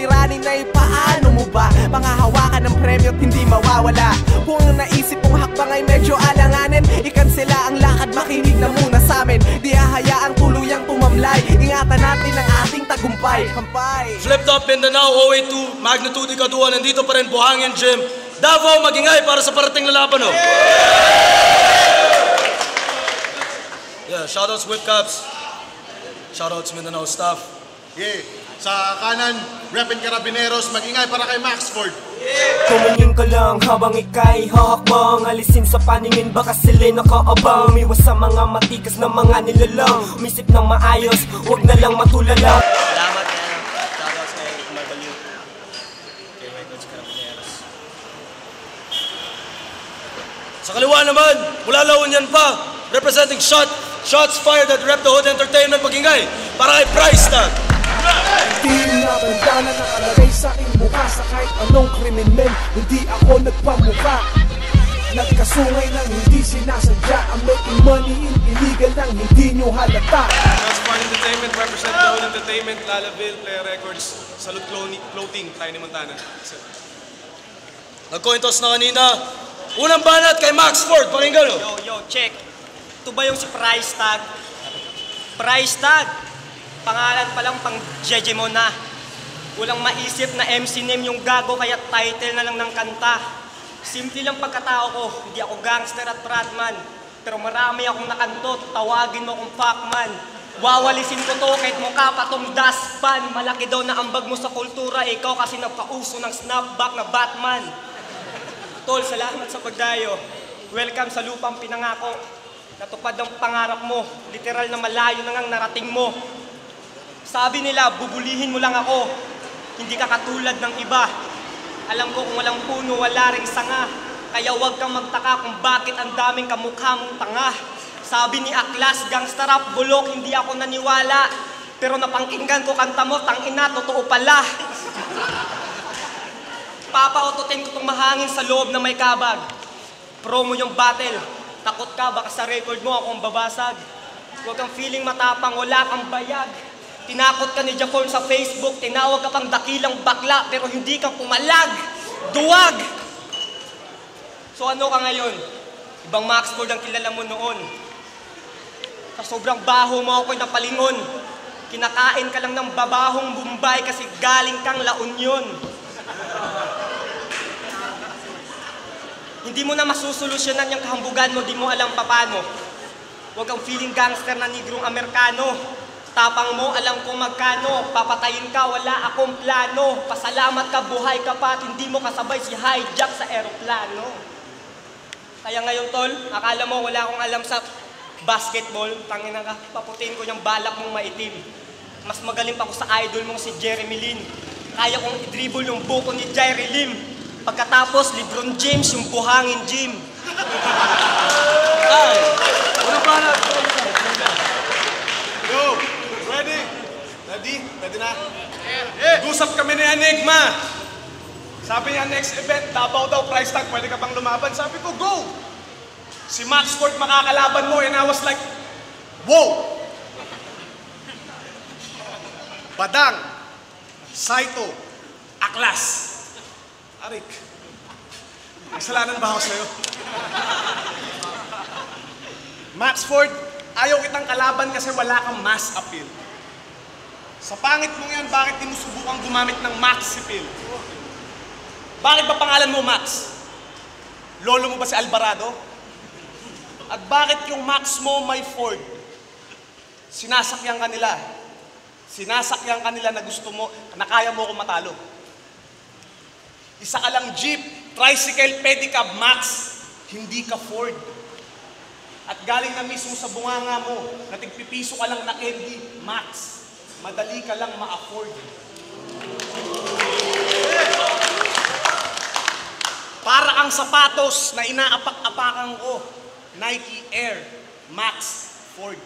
suliranin na paano mo ba pangahawakan ng premyo at hindi mawawala? Kung ang naisip mong hakbang ay medyo alanganin, ikansela ang lakad, makinig na muna sa'min. Di hahayaang tuluyang tumamlay, ingatan natin ang ating tagumpay. Kampay! Flip Top Mindanao 082, Magnitude Ikaduha, nandito pa rin Buhangin Gym. Davao, magingay para sa parating na laban, oh. Yeah, shoutouts Whip Caps. Shoutouts Mindanao staff. Yeah. Sa kanan, Repin Carabineros, mag-ingay para kay Maxford. Tumingin ka lang habang ika'y hahakbang, alisin sa paningin baka sila'y nakaabang. Umiwas sa mga matikas na mga nilalang, umisip ng maayos, huwag na lang matulala. Salamat yan. Shoutouts kay Marbalyo, kay Coach Carabineros. Sa kaliwa naman, mula La Union pa, representing Shots Fired at Rep the Hood Entertainment, magingay para kay Price Tag. Hindi natanda na nakalagay sa aking mukha sa kahit anong krimen, men. Hindi ako nagpamukha, nagkasungay ng hindi sinasadya. I'm making money in illegal nang hindi nyo halata. Shots Fired Entertainment, represent the whole entertainment, Lalaville, Play Records, Salute Clothing, Tiny Montana. Nagkointos na kanina. Unang banat kay Maxford, pakinggan, oh. Yo, check. Ito ba yung si Price Tag? Price Tag! Pangalan pa lang pang Jeje mo na. Walang maisip na MC name yung gago kaya title na lang ng kanta. Simple lang pagkatao ko, hindi ako gangster at fratman. Pero marami akong nakanto, tawagin mo kong fuckman. Wawalisin ko to kahit mukha pa tong dustpan. Malaki daw na ambag mo sa kultura, ikaw kasi nagpauso ng snapback na Batman. Tol, salamat sa pagdayo. Welcome sa lupang pinangako. Natupad ang pangarap mo, literal na malayo na ngang narating mo. Sabi nila, bubulihin mo lang ako, hindi ka katulad ng iba. Alam ko kung walang puno, wala ring sanga. Kaya huwag kang magtaka kung bakit ang daming kamukha mong tanga. Sabi ni Aklas, gangsta rap, bulok, hindi ako naniwala. Pero napangkinggan ko kanta mo, tangina, totoo pala. Papaututin ko itong mahangin sa loob na may kabag. Promo yung battle, takot ka, baka sa record mo akong babasag. Huwag kang feeling matapang, wala kang bayag. Tinakot ka ni Japon sa Facebook, tinawag ka pang dakilang bakla, pero hindi ka pumalag. Duwag! So ano ka ngayon? Ibang Maxford ang kilala mo noon. Sa sobrang baho mo ako'y napalingon. Kinakain ka lang ng babahong Bombay kasi galing kang La Union. Hindi mo na masusolusyonan yung kahambugan mo, di mo alam paano. Huwag kang feeling gangster na nigrong Amerikano. Tapang mo, alam kung magkano. Papatayin ka, wala akong plano. Pasalamat ka, buhay ka pa at hindi mo kasabay si hijack sa aeroplano. Kaya ngayon, tol, akala mo wala akong alam sa basketball. Tangina ka, paputin ko yung balak mong maitim. Mas magaling pa ko sa idol mong si Jeremy Lin. Kaya kong i-dribble yung buko ni Jerry Lim. Pagkatapos, LeBron James yung Buhangin Gym. Ay, unang banat. Yo, ready? Ready na? Usap kami ni Enigma. Sabi niya, next event, Davao daw, price tag, pwede ka bang lumaban? Sabi ko, go! Si Maxford makakalaban mo, and I was like, whoa! Badang, Saito, Aklas. Arik, kasalanan ba ako sa'yo? Maxford, ayaw kitang kalaban kasi wala kang mass appeal. Sa pangit mong yan, bakit di mo subukang gumamit ng Max appeal? Bakit ba pangalan mo Max? Lolo mo ba si Alvarado? At bakit yung Max mo may Ford? Sinasakyan ka nila. Sinasakyan ka nila na gusto mo, na kaya mo akong matalo. Isa ka lang jeep, tricycle, pedicab, Max. Hindi ka Ford. At galing na mismo sa bunganga mo, na tigpipiso ka lang na candy, Max. Madali ka lang ma-afford. Para ang sapatos na inaapak-apakan ko, Nike Air Max Ford.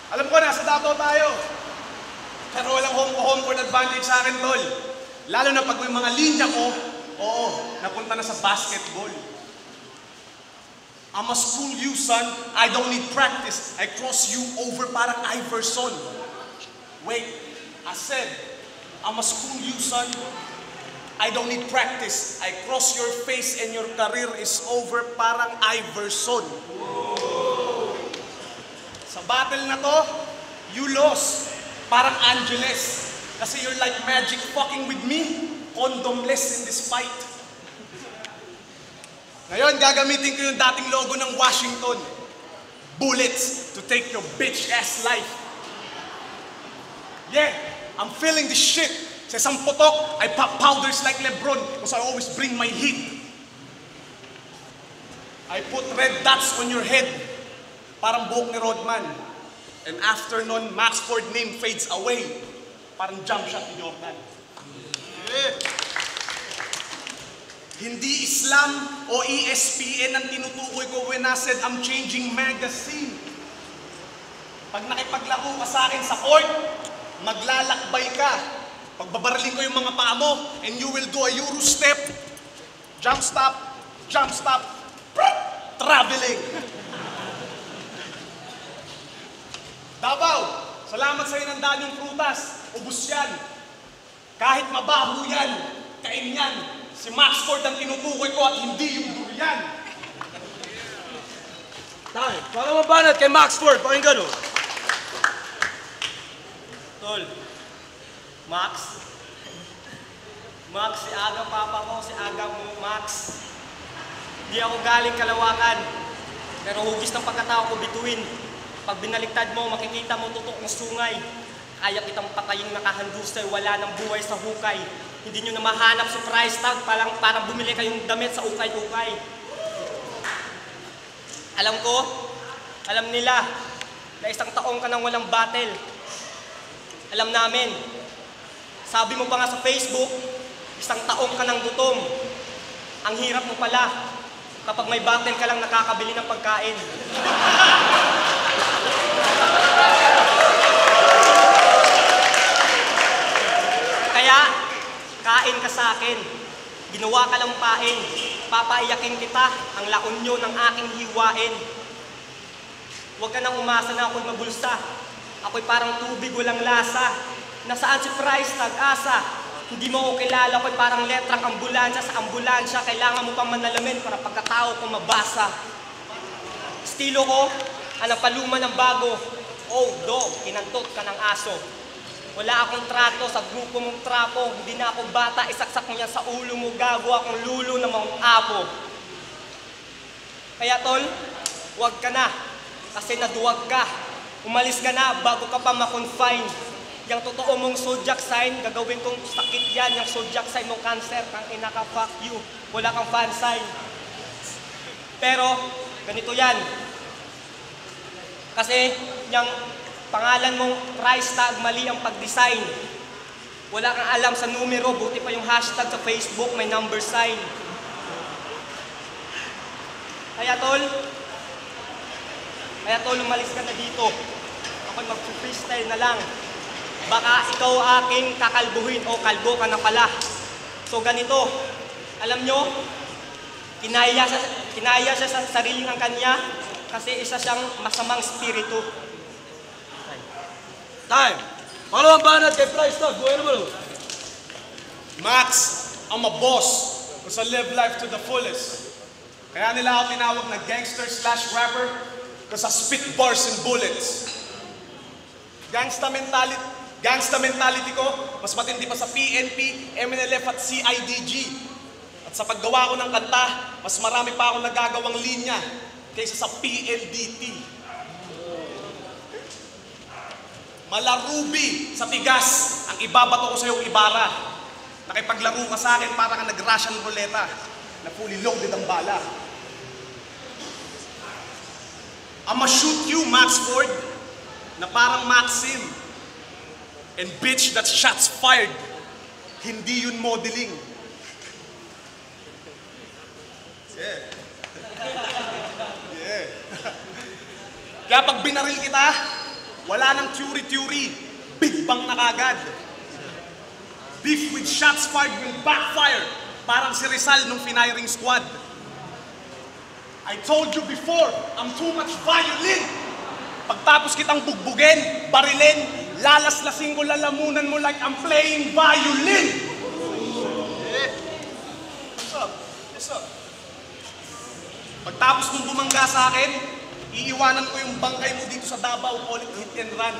Alam ko, nasa Davao tayo. Pero walang home court advantage sa akin, tol. Lalo na pag may mga linya ko, oo, napunta na sa basketball. I must fool you, son. I don't need practice. I cross you over parang Iverson. Wait, I said, I'ma school you, son. I don't need practice. I cross your face and your career is over parang Iverson. Sa battle na to, you lost. Parang Angeles. Kasi you're like magic fucking with me. Condomless in this fight. Ngayon, gagamitin ko yung dating logo ng Washington. Bullets to take your bitch-ass life. Yeah, I'm feeling this shit. Sa isang putok, I pop powders like Lebron because I always bring my heat. I put red dots on your head, parang buhok ni Rodman. And after nun, Max Ford name fades away, parang jump shot ni Jordan. Yeah. Hindi Islam o ESPN ang tinutukoy ko when I said I'm changing magazine. Pag nakipaglaro ka sa akin sa court, maglalakbay ka. Pagbabarling ko yung mga paa mo, and you will do a Euro step, jump stop, traveling. Davao, salamat sa inandaan yung prutas. Ubus yan. Kahit mabaho yan, kain yan. Si Max Ford ang tinutukoy ko at hindi yung durian. Tay, baka mabanat kay Max Ford, pakinggan o. Tol, Max, si aga papa ko, si aga mo, Max. Di ako galing Kalawakan, pero hugis ng pagkatao ko bituin. Pag binaliktad mo, makikita mo tutok ng sungay. Kaya kitang patayin nakahandusay, wala ng buhay sa hukay. Hindi nyo na mahanap sa price tag, parang bumili kayong damit sa ukay-ukay. Alam ko, alam nila, na isang taong ka nang walang battle. Alam namin, sabi mo pa nga sa Facebook, isang taong ka nang gutom. Ang hirap mo pala, kapag may battle ka lang nakakabili ng pagkain. Kaya, kain ka sa akin. Ginawa ka lang pain. Papaiyakin kita ang launyo ng aking hiwain. Huwag ka nang umasa na ako'y mabulsa. Ako'y parang tubig walang lasa. Nasaan si Price Tag-asa? Hindi mo ako kilala, ako'y parang letrang ambulansya. Sa ambulansya, kailangan mo pang manalamin para pagkatao ko mabasa. Estilo ko, ang paluma ng bago. Oh, dog, kinantot ka ng aso. Wala akong trato sa grupo mong trapo. Hindi na ako bata, isaksak mo yan sa ulo mo. Gago akong lulo na mga apo. Kaya tol, huwag ka na. Kasi naduwag ka. Umalis ka na bago ka pa ma-confine. Yang totoo mong zodiac sign, gagawin kong sakit yan. Yang zodiac sign mong cancer, kang inaka-fuck you. Wala kang fan sign. Pero, ganito yan. Kasi, yung pangalan mong price tag, mali ang pag-design. Wala kang alam sa numero, buti pa yung hashtag sa Facebook, may number sign. Kaya tol, umalis ka na dito. Ako'y mag-freestyle na lang. Baka ikaw aking kakalbuhin o kalbo ka na pala. So ganito, alam nyo, kinaya siya sa sariling ang kanya kasi isa siyang masamang spiritu. Time! Pangalawang banat kay Price Tag, buhay naman o. Max, I'm a boss because I live life to the fullest. Kaya nila ako tinawag na gangster/rapper because I spit bars and bullets. Gangsta mentality ko, mas matindi pa sa PNP, MNLF at CIDG. At sa paggawa ko ng kanta, mas marami pa akong nagagawang linya kaysa sa PLDT. Malarubi sa tigas ang ibabato ko sa iyong Ibarra. Nakipaglaro ka sa akin para kang nag-Russian ruleta na fully loaded ang bala. I'ma shoot you, Max Ford, na parang Maxim. And bitch, that shots fired. Hindi yun modeling. Yeah. Yeah. Kaya pag binaril kita, wala nang theory, big bang na kagad. Beef with shots fired will backfire, parang si Rizal nung firing squad. I told you before, I'm too much violin. Pagtapos kitang bugbugin, barilin, Lalaslasing ko lalamunan mo like I'm playing violin! What's up? Pagtapos mong bumangga sa akin, iiwanan ko yung bangkay mo dito sa Davao, call it hit and run.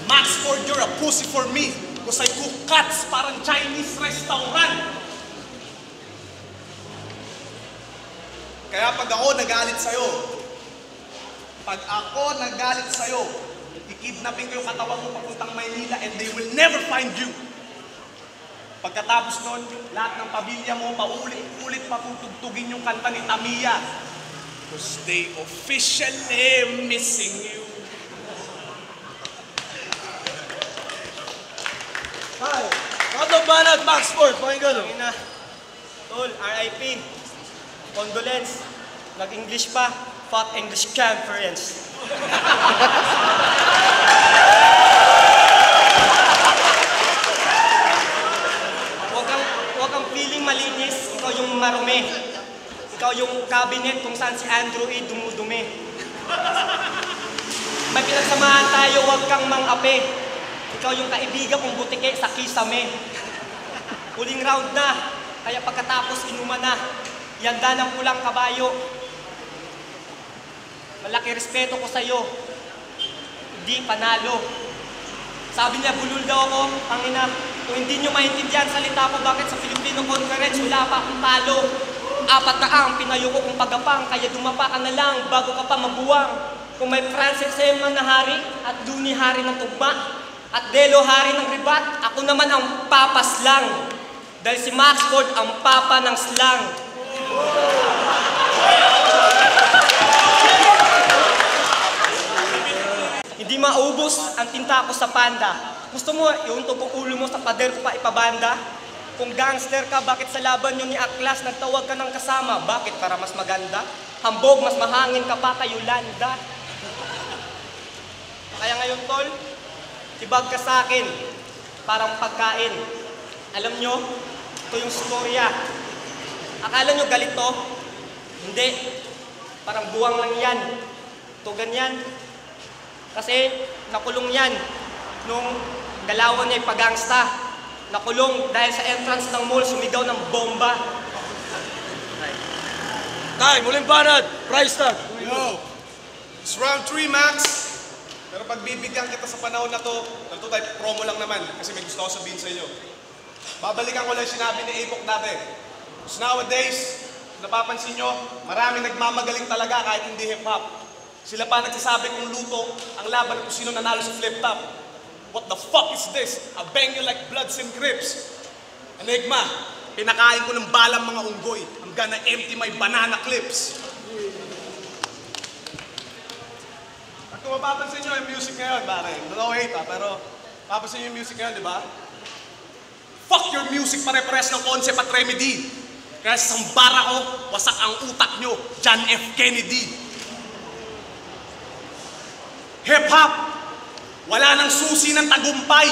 Max Ford, you're a pussy for me. Because I cook cuts parang Chinese restaurant. Kaya pag ako nagalit sa'yo, ikidnapin ko yung katawan mo papuntang Maynila and they will never find you. Pagkatapos nun, lahat ng pamilya mo, paulit-ulit patutugtugin yung kanta ni Tamiya. Because they officially missing you. Hi! Kato Banat, Max Ford, pakinggan Ang ina. Tol, RIP. Condolence. Nag-English pa. Fuck English conference. Huwag kang feeling malinis. Ikaw yung marumi. Ikaw yung cabinet kung saan si Andrew E. dumudumi. May pinagsamahan tayo, huwag kang mang-ape. Ikaw yung kaibigan kong butike sa kisame. Huling round na, kaya pagkatapos inuman na. Yanda ng pulang kabayo. Malaki respeto ko sa'yo. Hindi panalo. Sabi niya, bulol daw ako. Ang ina, kung hindi nyo maintindihan salita ko, bakit sa Filipino Conference wala pa akong talo? 4 na ang pinayo ko kung pagapang, kaya dumapa ka na lang bago ka pa mabuwang. Kung may Francis Emma na hari at Duni hari ng tugma at Delo hari ng ribat, ako naman ang papas lang. Dahil si Max Ford ang papa ng slang. Hindi maubos ang tinta ko sa panda. Gusto mo iuntog ang ulo mo sa pader ko pa ipabanda? Kung gangster ka, bakit sa laban yun ni Aklas nagtawag ka ng kasama? Bakit? Para mas maganda? Hambog, mas mahangin ka pa kay Yolanda. Kaya ngayon, tol, tibag ka sa akin, parang pagkain. Alam nyo, ito yung storya. Akala nyo galit to? Hindi. Parang buwang lang yan. Ito ganyan. Kasi nakulong yan nung galawan niya yung pagangsta. Nakulong dahil sa entrance ng mall, sumigaw ng bomba. Tay, muling Banat, price tag. Yo! It's round 3, Max. Pero pagbibigyan kita sa panahon na to, narito tayo promo lang naman kasi may gusto ko sabihin sa inyo. Babalikan ko lang sinabi ni Apok dati. So nowadays, napapansin nyo, marami nagmamagaling talaga kahit hindi hip-hop. Sila pa nagsasabi kung luto ang laban kung sino nanalo sa flip-top. What the fuck is this? I bang you like Bloods and Crips. Enigma, pinakain ko ng balang mga unggoy. I'm gonna empty my banana clips. At kung mapapansin nyo yung music ngayon, bakit? No hate ha, pero mapapansin nyo yung music ngayon, di ba? Fuck your music, pare-pares ng concept at remedy. Kaya sa sambara ko, wasak ang utak nyo, John F. Kennedy. Hip-hop, wala nang susi ng tagumpay.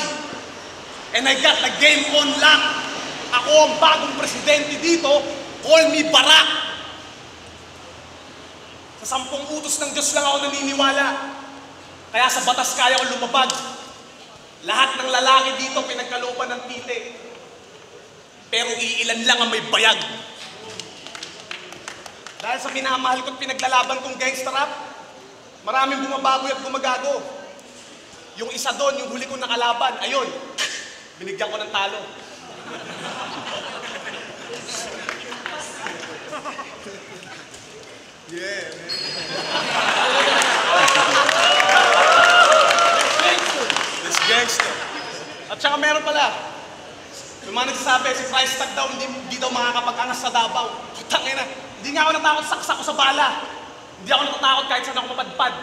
And I got the game on lock. Ako ang bagong presidente dito, call me Barack. Sa 10 utos ng Diyos lang ako naniniwala. Kaya sa batas kaya ko lumabag. Lahat ng lalaki dito pinagkalooban ng tite. Pero iilan lang ang may bayag. Dahil sa minamahal ko't pinaglalaban kong gangsta rap, maraming bumababoy at gumagago. Yung isa doon, yung huli kong nakalaban, ayun, binigyan ko ng talo. Yeah, man. This gangster. At saka meron pala, yung mga nagsasabi, si price tag daw, hindi daw makakapag-angas sa Davao. Putangina, hindi nga ako natakot saksak ko sa bala. Hindi ako natatakot kahit saan ako mapadpad.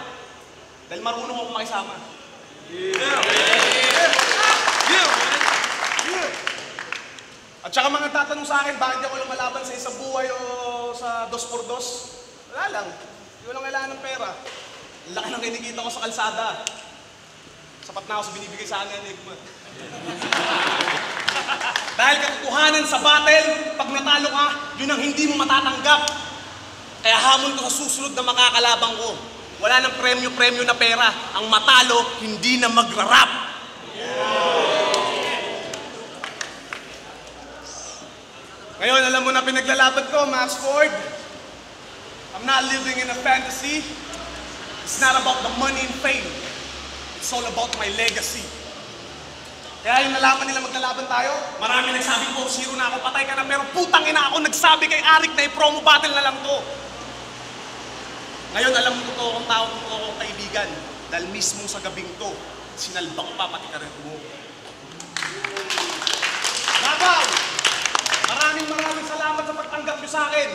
Dahil marunong ako makisama. At saka mga tatanong sa akin, bakit ako lumalaban sa isang buhay o sa 2x2? Wala lang. Hindi ko lang kailangan ng pera. Laki ng kinikita ko sa kalsada. Sapat na ako sa binibigay sa akin, Enigma. Dahil katotohanan sa battle, pag natalo ka, yun ang hindi mo matatanggap. Kaya hamon ko sa susunod na makakalabang ko. wala nang premyo-premyo na pera. Ang matalo, hindi na magra-rap. Ngayon, alam mo na pinaglalaban ko, Max Ford. I'm not living in a fantasy. It's not about the money and fame. It's all about my legacy. Kaya yung nalaman nila maglalaban tayo, marami nagsabi ko, 0 na ako, patay ka na, pero putang ina ako nagsabi kay Arik na i-promo battle na lang to. Ngayon, alam mo totoo kong tao, totoo kong kaibigan. Dahil mismo sa gabing to, sinalba ko pa pati ka rin mo. Labaw! Maraming salamat sa pagtanggap nyo sa akin.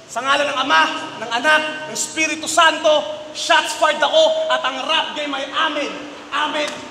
Sa ngalan ng Ama, ng Anak, ng Espiritu Santo, shots fired ako at ang rap game ay amin. Amen.